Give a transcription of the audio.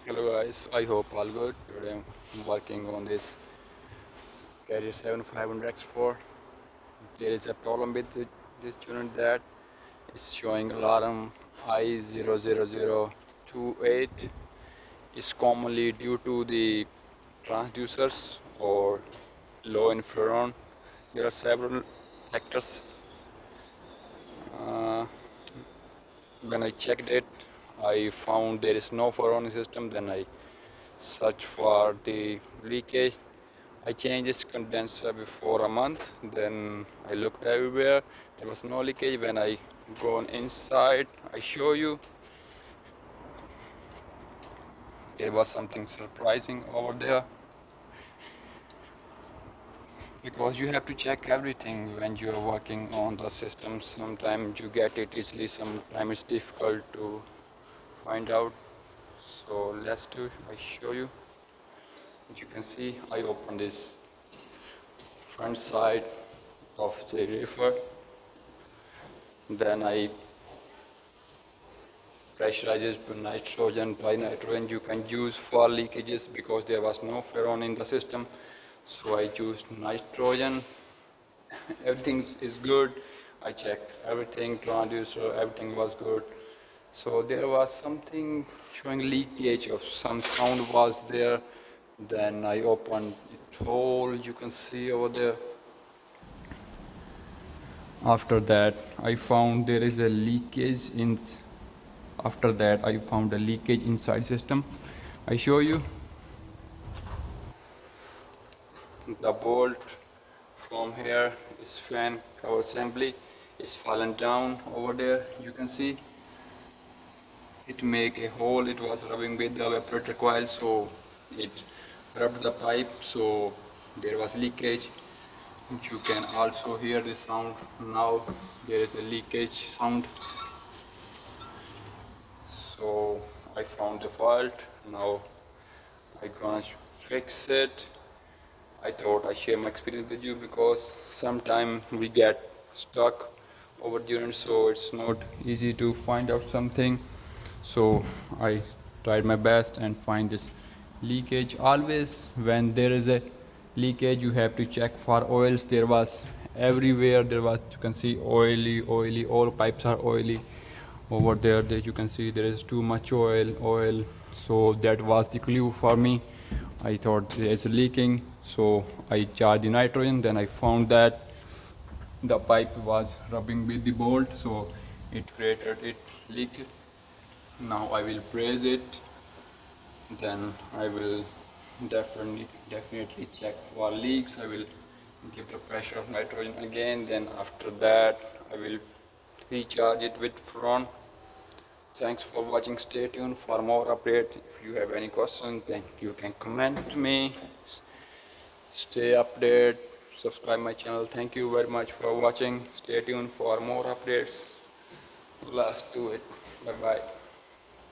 Hello guys, I hope all good. Today I'm working on this Carrier 7500X4. There is a problem with this unit that is showing alarm I00028. Is commonly due to the transducers or low infrared. There are several factors. Uh, when I checked it, I found there is no warning system. Then I searched for the leakage. I changed this condenser before a month. Then I looked everywhere. There was no leakage. When I gone inside, I show you there was something surprising over there, because you have to check everything when you are working on the system. Sometimes you get it easily, sometimes it's difficult to find out. So let's do. I show you. As you can see, I open this front side of the reefer. Then I pressurizes nitrogen, nitrogen you can use for leakages because there was no freon in the system. So I used nitrogen. Everything is good. I checked everything, transducer, everything was good. So there was something showing leakage of some sound was there. Then I opened it hole, you can see over there. After that I found there is a leakage in. After that I found a leakage inside system. I show you the bolt from here is fan cover assembly is fallen down over there. You can see it make a hole. It was rubbing with the evaporator coil, so it rubbed the pipe, so there was leakage. You can also hear the sound. Now there is a leakage sound. So I found the fault. Now I gonna fix it. I thought I share my experience with you because sometimes we get stuck over the unit, so it's not easy to find out something. So I tried my best and find this leakage. Always when there is a leakage you have to check for oils. There was everywhere, there was, you can see, oily, all pipes are oily over there. That you can see there is too much oil. So that was the clue for me. I thought it's leaking, so I charged the nitrogen. Then I found that the pipe was rubbing with the bolt, so it created it leaked. Now I will press it. Then I will definitely check for leaks. I will give the pressure of nitrogen again. Then after that I will recharge it with Fron. Thanks for watching. Stay tuned for more updates. If you have any questions, then you can comment to me. Stay updated. Subscribe my channel. Thank you very much for watching. Stay tuned for more updates. Let's do it. Bye bye.